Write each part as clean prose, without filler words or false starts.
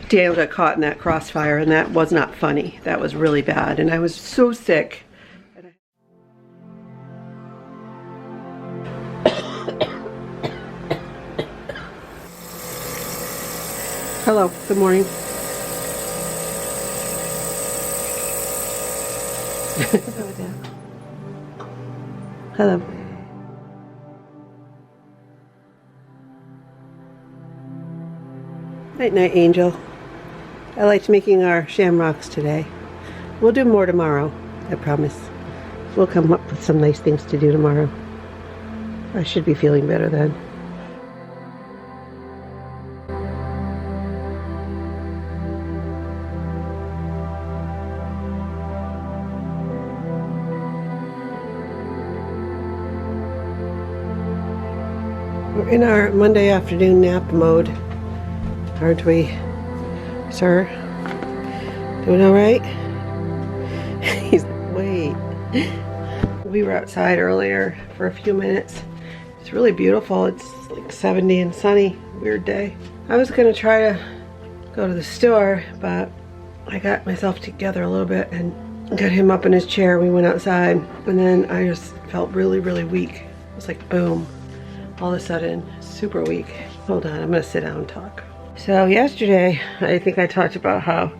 Daniel got caught in that crossfire, and that was not funny. That was really bad, and I was so sick. Hello, good morning. Hello. Night night, Angel. I liked making our shamrocks today. We'll do more tomorrow, I promise. We'll come up with some nice things to do tomorrow. I should be feeling better then. We're in our Monday afternoon nap mode, aren't we, sir? Doing all right? He's wait. We were outside earlier for a few minutes. It's really beautiful. It's like 70 and sunny. Weird day. I was gonna try to go to the store, but I got myself together a little bit and got him up in his chair. We went outside, and then I just felt really, really weak. It was like boom. All of a sudden, super weak. Hold on, I'm gonna sit down and talk. So yesterday, I think I talked about how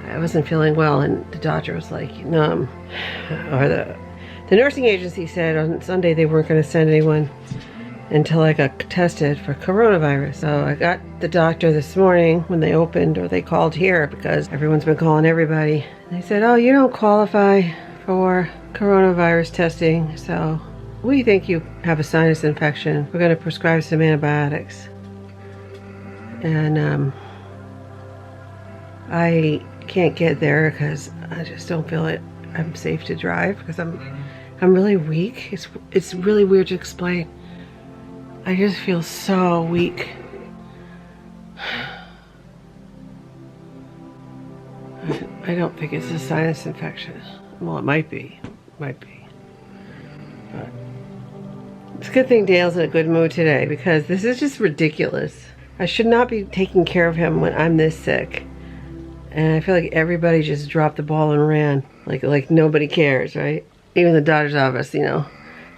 I wasn't feeling well, and the doctor was like, or the nursing agency said on Sunday they weren't gonna send anyone until I got tested for coronavirus. So I got the doctor this morning when they opened, or they called here because everyone's been calling everybody. They said, oh, you don't qualify for coronavirus testing, so we think you have a sinus infection. We're going to prescribe some antibiotics. And I can't get there because I just don't feel it. I'm safe to drive because I'm really weak. It's really weird to explain. I just feel so weak. I don't think it's a sinus infection. Well, it might be. Might be. But it's a good thing Dale's in a good mood today, because this is just ridiculous. I should not be taking care of him when I'm this sick. And I feel like everybody just dropped the ball and ran. Like nobody cares, right? Even the doctor's office, you know.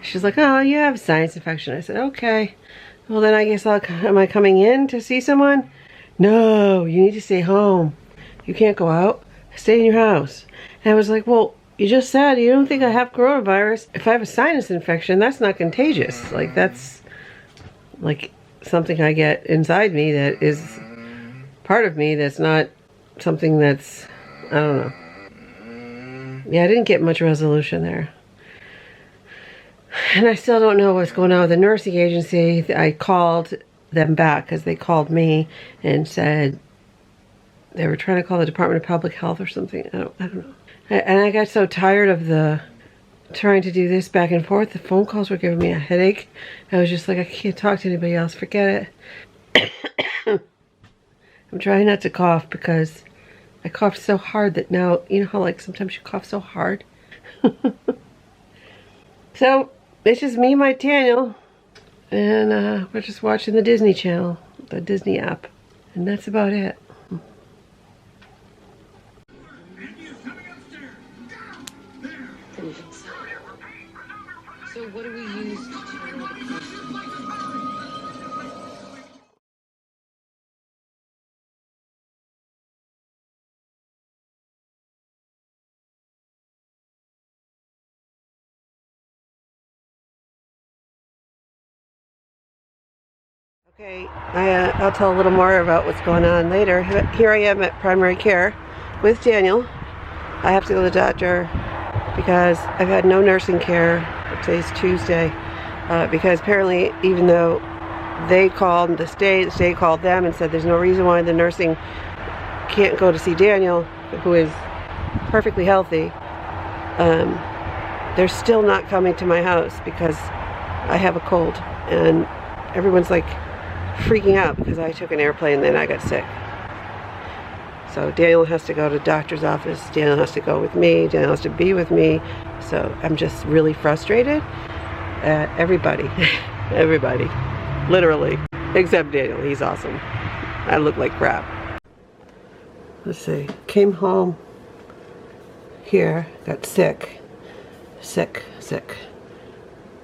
She's like, oh, you have a sinus infection. I said, okay. Well, then I guess am I coming in to see someone? No, you need to stay home. You can't go out. Stay in your house. And I was like, well, you just said you don't think I have coronavirus. If I have a sinus infection, that's not contagious. Like, that's like something I get inside me that is part of me that's not something that's, I don't know. Yeah, I didn't get much resolution there. And I still don't know what's going on with the nursing agency. I called them back because they called me and said they were trying to call the Department of Public Health or something. I don't know. And I got so tired of trying to do this back and forth. The phone calls were giving me a headache. I was just like, I can't talk to anybody else. Forget it. I'm trying not to cough because I coughed so hard that now, you know how like sometimes you cough so hard? So it's just me and my Daniel. And we're just watching the Disney Channel, the Disney app. And that's about it. So what do we use to determine the person? Okay, I'll tell a little more about what's going on later. Here I am at primary care with Daniel. I have to go to the doctor because I've had no nursing care. Today's Tuesday, because apparently even though they called the state called them and said there's no reason why the nursing can't go to see Daniel, who is perfectly healthy, they're still not coming to my house because I have a cold, and everyone's like freaking out because I took an airplane and then I got sick. So Daniel has to go to the doctor's office, Daniel has to go with me, Daniel has to be with me. So I'm just really frustrated at everybody. Everybody. Literally. Except Daniel. He's awesome. I look like crap. let's see, came home here, got sick. And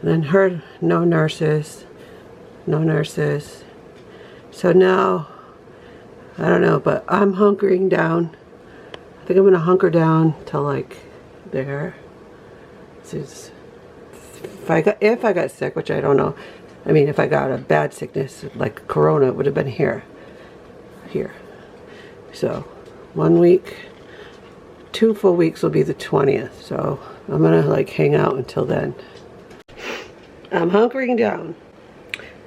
then heard no nurses. So now, I don't know, but I'm hunkering down. I think I'm gonna hunker down till like there. This is, if I got sick, which I don't know. I mean, if I got a bad sickness like corona, it would have been here. So 1 week, 2 full weeks will be the 20th. So I'm gonna like hang out until then. I'm hunkering down.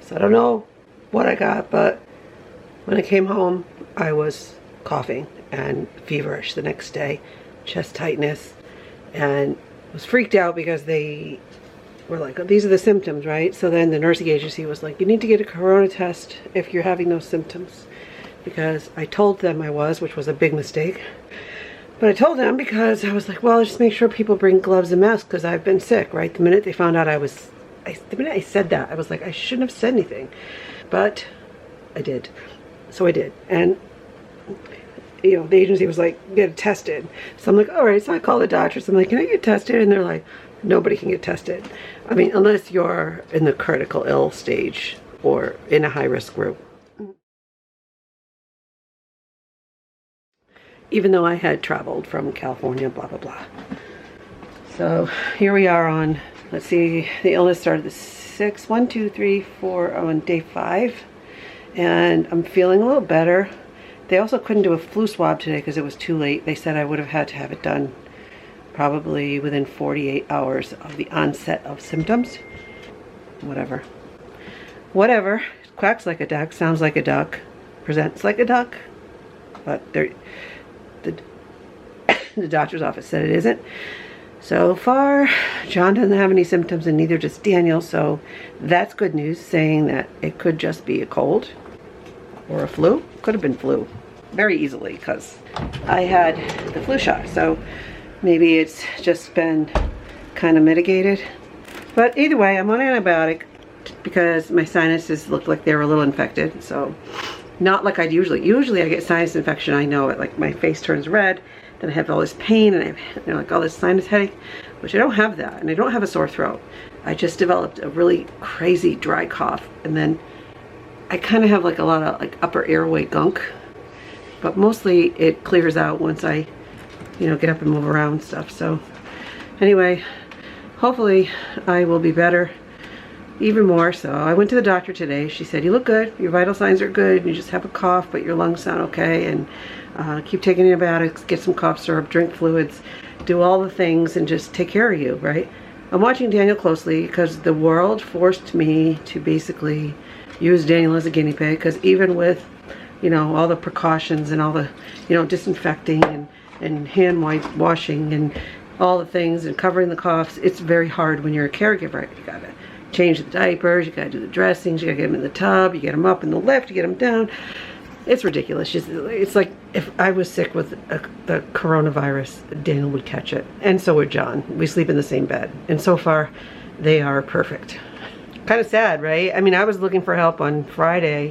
So I don't know what I got, but when I came home, I was coughing and feverish the next day, chest tightness, and was freaked out because they were like, oh, these are the symptoms, right? So then the nursing agency was like, you need to get a corona test if you're having those symptoms, because I told them I was, which was a big mistake. But I told them because I was like, well, just make sure people bring gloves and masks because I've been sick, right? The minute they found out the minute I said that, I was like, I shouldn't have said anything. But I did. So I did. And, you know, the agency was like, get tested. So I'm like, all right. So I called the doctors. I'm like, can I get tested? And they're like, nobody can get tested. I mean, unless you're in the critical ill stage or in a high-risk group. Even though I had traveled from California, blah, blah, blah. So here we are on, let's see, the illness started the 6th, 1, 2, 3, 4, on day 5. And I'm feeling a little better. They also couldn't do a flu swab today because it was too late. They said I would have had to have it done probably within 48 hours of the onset of symptoms. Whatever. Quacks like a duck, sounds like a duck, presents like a duck. But the doctor's office said it isn't. So far, John doesn't have any symptoms, and neither does Daniel, so that's good news, saying that it could just be a cold or a flu. Could have been flu very easily because I had the flu shot, so maybe it's just been kind of mitigated. But either way, I'm on antibiotic because my sinuses look like they were a little infected, so not like I'd usually I get sinus infection, I know it, like my face turns red, then I have all this pain, and I have, you know, like all this sinus headache, which I don't have that, and I don't have a sore throat. I just developed a really crazy dry cough, and then I kind of have like a lot of like upper airway gunk, but mostly it clears out once I, you know, get up and move around and stuff. So anyway, hopefully I will be better even more. So I went to the doctor today. She said, you look good, your vital signs are good, you just have a cough, but your lungs sound okay, and keep taking antibiotics, get some cough syrup, drink fluids, do all the things, and just take care of you, right? I'm watching Daniel closely because the world forced me to basically use Daniel as a guinea pig, because even with, you know, all the precautions and all the, you know, disinfecting and hand washing and all the things and covering the coughs, it's very hard when you're a caregiver. You gotta change the diapers, you gotta do the dressings, you gotta get them in the tub, you get them up in the lift, you get them down. It's ridiculous. It's like if I was sick with the coronavirus, Daniel would catch it. And so would John. We sleep in the same bed. And so far, they are perfect. Kind of sad, right? I mean, I was looking for help on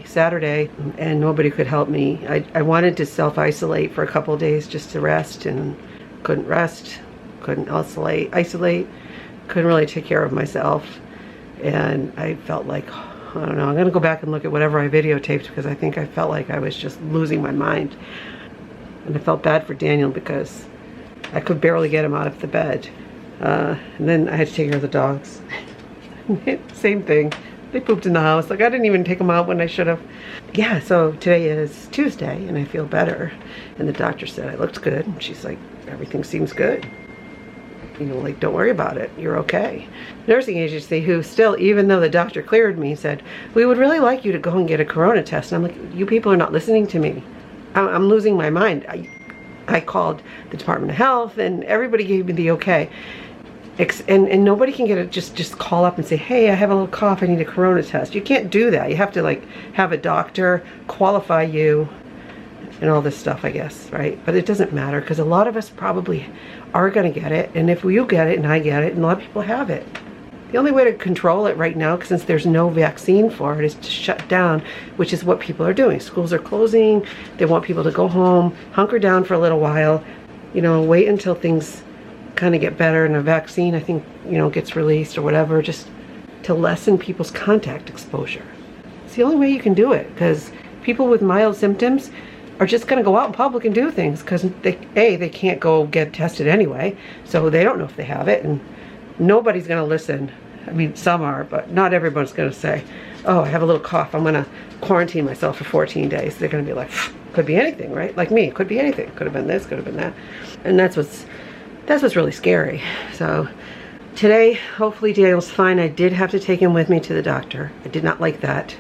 Saturday, and nobody could help me. I wanted to self-isolate for a couple of days just to rest, and couldn't rest, couldn't isolate, couldn't really take care of myself. And I felt like, I don't know, I'm gonna go back and look at whatever I videotaped, because I think I felt like I was just losing my mind. And I felt bad for Daniel because I could barely get him out of the bed. And then I had to take care of the dogs. Same thing. They pooped in the house. Like, I didn't even take them out when I should have. Yeah, so today is Tuesday and I feel better. And the doctor said I looked good. And she's like, everything seems good. You know, like, don't worry about it. You're okay. Nursing agency, who still, even though the doctor cleared me, said, we would really like you to go and get a corona test. And I'm like, you people are not listening to me. I'm losing my mind. I called the Department of Health and everybody gave me the okay. And nobody can get it, just call up and say, hey, I have a little cough, I need a corona test. You can't do that. You have to like have a doctor qualify you and all this stuff, I guess, right? But it doesn't matter, because a lot of us probably are gonna get it, and if you get it and I get it, and a lot of people have it, The only way to control it right now, since there's no vaccine for it, is to shut down, which is what people are doing. Schools are closing. They want people to go home, hunker down for a little while, you know, wait until things kind of get better and a vaccine, I think, you know, gets released or whatever, just to lessen people's contact exposure. It's the only way you can do it, because people with mild symptoms are just going to go out in public and do things because they can't go get tested anyway, so they don't know if they have it, and nobody's going to listen. I mean, some are, but not everyone's going to say, oh, I have a little cough, I'm going to quarantine myself for 14 days. They're going to be like, could be anything, right? Like me, it could be anything. Could have been this, could have been that. And that's what's really scary. So today, hopefully Daniel's fine. I did have to take him with me to the doctor. I did not like that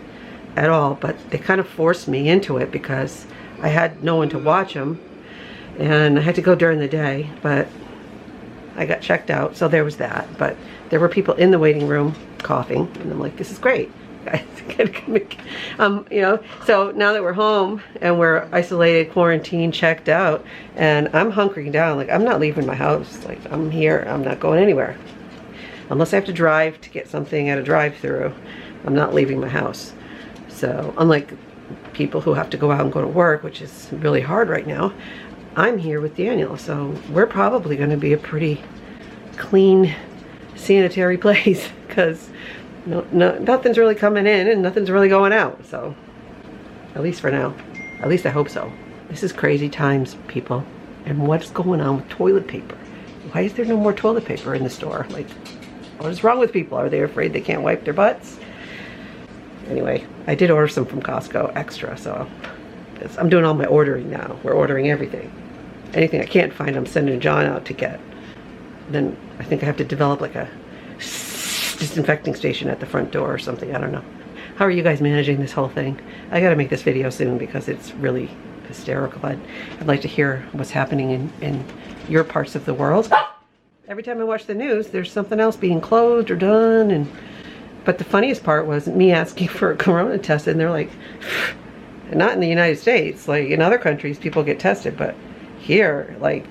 at all, but they kind of forced me into it because I had no one to watch him, and I had to go during the day, but I got checked out, so there was that. But there were people in the waiting room coughing, and I'm like, this is great. You know, so now that we're home and we're isolated, quarantined, checked out, and I'm hunkering down, like I'm not leaving my house. Like I'm here, I'm not going anywhere. Unless I have to drive to get something at a drive-through, I'm not leaving my house. So unlike people who have to go out and go to work, which is really hard right now, I'm here with Daniel, so we're probably going to be a pretty clean, sanitary place because nothing's really coming in and nothing's really going out. So at least for now, at least I hope so. This is crazy times, people. And what's going on with toilet paper? Why is there no more toilet paper in the store? Like, what is wrong with people? Are they afraid they can't wipe their butts? Anyway, I did order some from Costco extra, so I'm doing all my ordering now. We're ordering everything. Anything I can't find, I'm sending John out to get. Then I think I have to develop like a disinfecting station at the front door or something. I don't know. How are you guys managing this whole thing? I gotta make this video soon because it's really hysterical. I'd like to hear what's happening in your parts of the world. Every time I watch the news, there's something else being closed or done. But the funniest part was me asking for a corona test, and they're like, not in the United States. Like in other countries, people get tested, but here, like,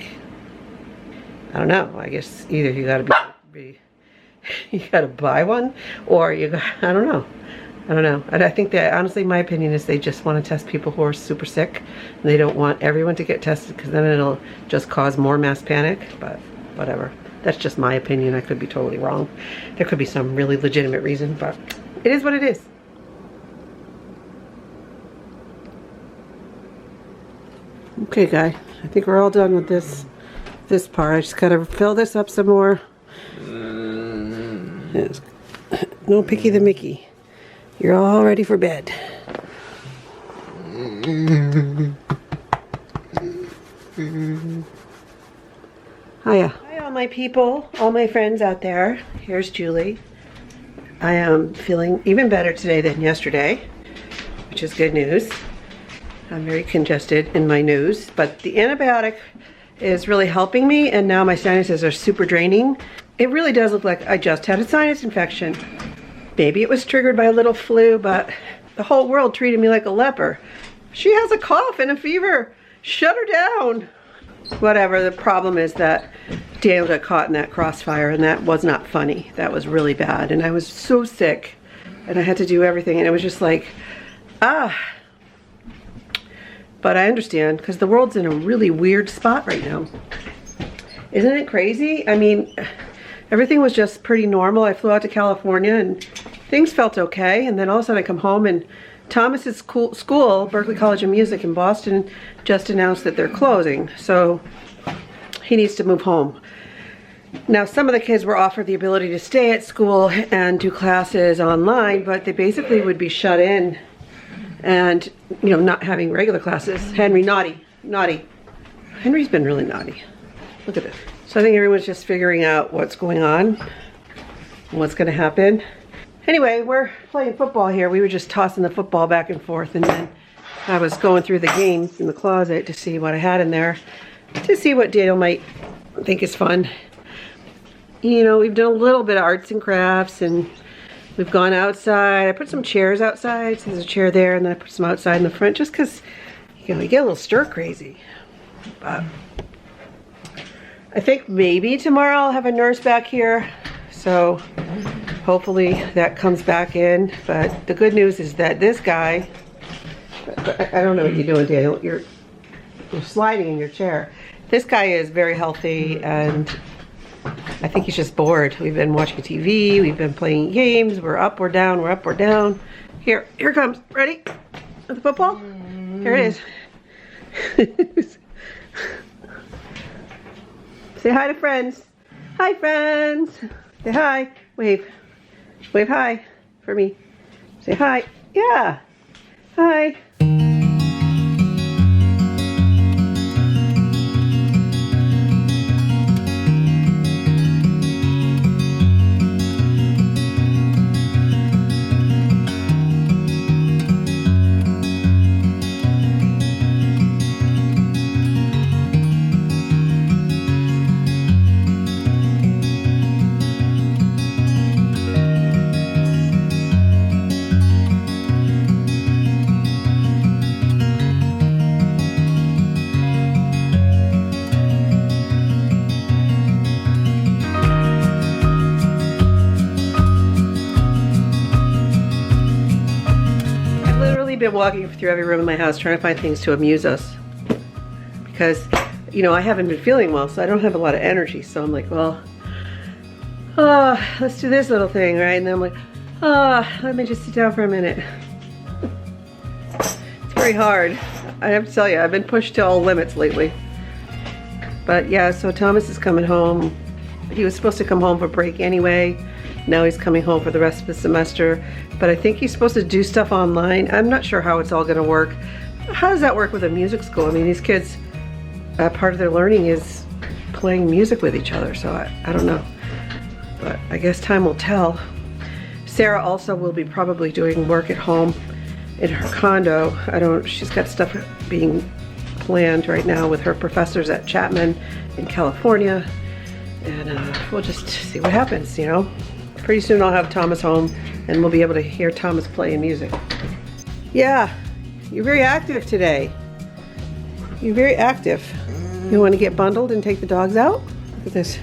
I don't know. I guess either you gotta you gotta buy one, or I don't know. I don't know. And I think that, honestly, my opinion is they just want to test people who are super sick, and they don't want everyone to get tested because then it'll just cause more mass panic. But whatever. That's just my opinion. I could be totally wrong. There could be some really legitimate reason, but it is what it is. Okay, guy. I think we're all done with this part. I just gotta fill this up some more. Yes. No picky the Mickey. You're all ready for bed. Hiya. Hi, all my people, all my friends out there. Here's Julie. I am feeling even better today than yesterday, which is good news. I'm very congested in my nose, but the antibiotic is really helping me, and now my sinuses are super draining. It really does look like I just had a sinus infection. Maybe it was triggered by a little flu, but the whole world treated me like a leper. She has a cough and a fever. Shut her down. Whatever, the problem is that Daniel got caught in that crossfire, and that was not funny. That was really bad, and I was so sick, and I had to do everything, and it was just like, But I understand, because the world's in a really weird spot right now. Isn't it crazy? I mean, everything was just pretty normal. I flew out to California, and things felt okay, and then all of a sudden I come home, and Thomas's school, Berklee College of Music in Boston, just announced that they're closing, so he needs to move home. Now, some of the kids were offered the ability to stay at school and do classes online, but they basically would be shut in and, you know, not having regular classes. Henry, naughty. Henry's been really naughty. Look at this. So I think everyone's just figuring out what's going on and what's going to happen. Anyway, we're playing football here. We were just tossing the football back and forth, and then I was going through the games in the closet to see what I had in there, to see what Daniel might think is fun. You know, we've done a little bit of arts and crafts, and we've gone outside. I put some chairs outside, so there's a chair there, and then I put some outside in the front, just because, you know, you get a little stir crazy. But I think maybe tomorrow I'll have a nurse back here, so Hopefully that comes back in. But the good news is that this guy, I don't know what you're doing, Daniel. You're sliding in your chair. This guy is very healthy, and I think he's just bored. We've been watching TV, we've been playing games, we're up, we're down, we're up, we're down. Here it comes. Ready? With the football? Here it is. Say hi to friends. Hi, friends. Say hi. Wave. Wave hi for me. Say hi. Yeah. Hi. Been walking through every room in my house trying to find things to amuse us, because you know I haven't been feeling well, so I don't have a lot of energy. So I'm like, well, let's do this little thing, right? And then I'm like, let me just sit down for a minute. It's very hard, I have to tell you. I've been pushed to all limits lately. But yeah, so Thomas is coming home. He was supposed to come home for break anyway. Now he's coming home for the rest of the semester, but I think he's supposed to do stuff online. I'm not sure how it's all gonna work. How does that work with a music school? I mean, these kids, part of their learning is playing music with each other, so I don't know. But I guess time will tell. Sarah also will be probably doing work at home in her condo. She's got stuff being planned right now with her professors at Chapman in California. And we'll just see what happens, you know. Pretty soon I'll have Thomas home and we'll be able to hear Thomas playing music. Yeah, you're very active today. You're very active. You want to get bundled and take the dogs out? Look at this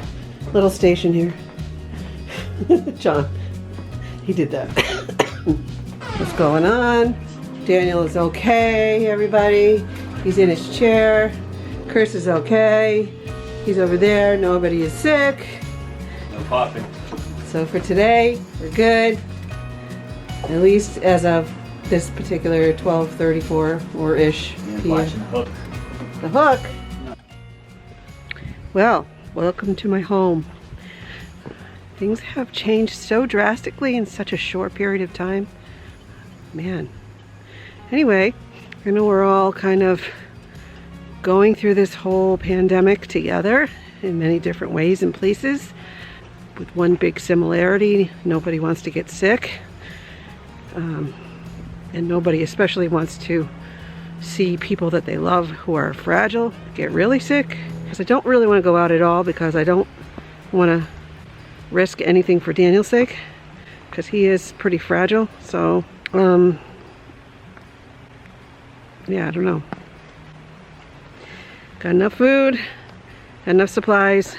little station here. John, he did that. What's going on? Daniel is okay, everybody. He's in his chair. Chris is okay. He's over there. Nobody is sick. No coughing. So for today, we're good. At least as of this particular 12:34 or ish p.m. Watching The Hook. The Hook. Well, welcome to my home. Things have changed so drastically in such a short period of time. Man. Anyway, I know we're all kind of going through this whole pandemic together in many different ways and places, with one big similarity: nobody wants to get sick, and nobody especially wants to see people that they love who are fragile get really sick. Because I don't really want to go out at all, because I don't want to risk anything for Daniel's sake, because he is pretty fragile. So yeah, I don't know. Got enough food, enough supplies.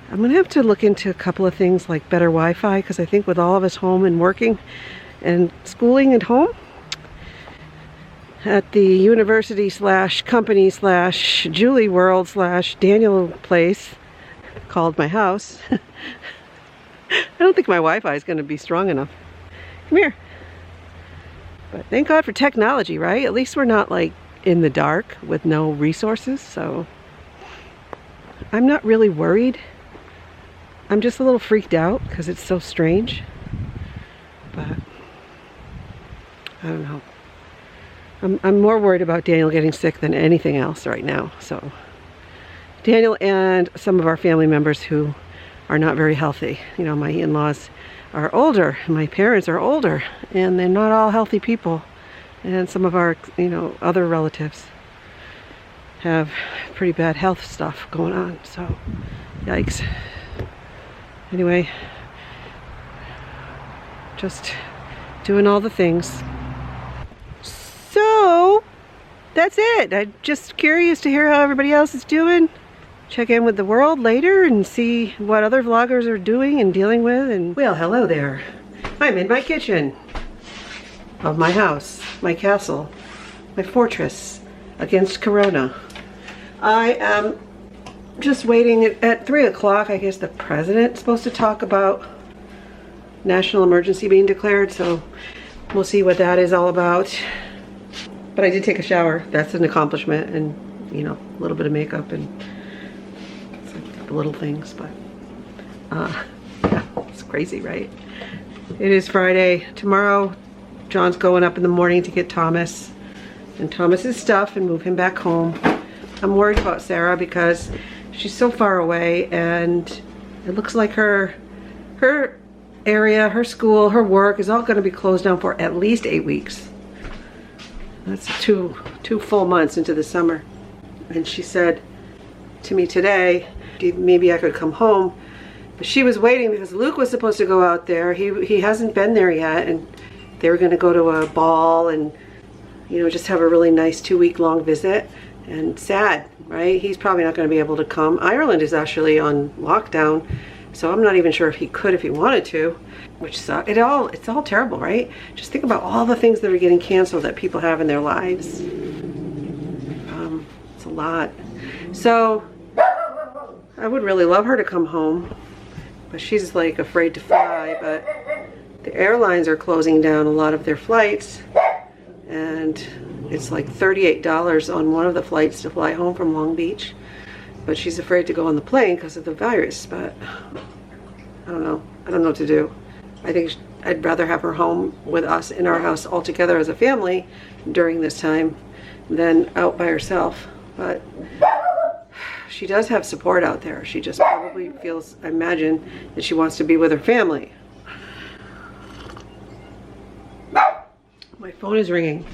I'm gonna have to look into a couple of things like better Wi-Fi, because I think with all of us home and working and schooling at home at the university slash company slash Julie World slash Daniel place called my house, I don't think my Wi-Fi is gonna be strong enough. Come here. But thank God for technology, right? At least we're not like in the dark with no resources, so I'm not really worried. I'm just a little freaked out because it's so strange, but I don't know. I'm more worried about Daniel getting sick than anything else right now. So Daniel and some of our family members who are not very healthy. You know, my in-laws are older, my parents are older, and they're not all healthy people. And some of our, you know, other relatives have pretty bad health stuff going on, so yikes. Anyway, just doing all the things. So that's it. I'm just curious to hear how everybody else is doing. check in with the world later and see what other vloggers are doing and dealing with. And well, hello there. I'm in my kitchen of my house, my castle, my fortress against Corona. I am just waiting at 3 o'clock. I guess the president's supposed to talk about national emergency being declared, so we'll see what that is all about. But I did take a shower. That's an accomplishment, and you know, a little bit of makeup and it's like the little things, but yeah, it's crazy, right? It is Friday. Tomorrow, John's going up in the morning to get Thomas and Thomas's stuff and move him back home. I'm worried about Sarah because she's so far away, and it looks like her area, her school, her work is all going to be closed down for at least 8 weeks. That's two full months into the summer. And she said to me today, maybe I could come home. But she was waiting because Luke was supposed to go out there. He hasn't been there yet, and they were going to go to a ball and, you know, just have a really nice 2-week-long visit. And sad, right? He's probably not going to be able to come. Ireland is actually on lockdown, so I'm not even sure if he could if he wanted to, which sucks. It's all terrible, right? Just think about all the things that are getting canceled that people have in their lives. It's a lot. So I would really love her to come home, but she's like afraid to fly. But the airlines are closing down a lot of their flights, and it's like $38 on one of the flights to fly home from Long Beach. But she's afraid to go on the plane because of the virus. But I don't know. I don't know what to do. I think I'd rather have her home with us in our house all together as a family during this time than out by herself. But she does have support out there. She just probably feels, I imagine, that she wants to be with her family. My phone is ringing.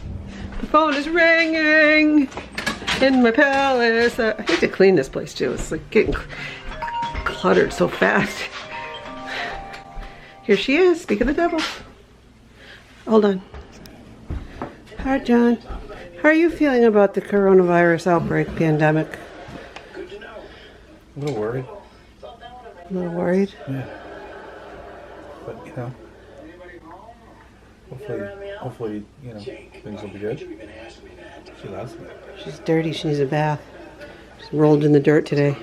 The phone is ringing in my palace. I need to clean this place too. It's like getting cluttered so fast. Here she is. Speak of the devil. Hold on. Hi, John. How are you feeling about the coronavirus outbreak pandemic? A little worried. A little worried? Yeah. But, you know, hopefully, you know, things will be good. She loves me. She's dirty. She needs a bath. She's rolled in the dirt today.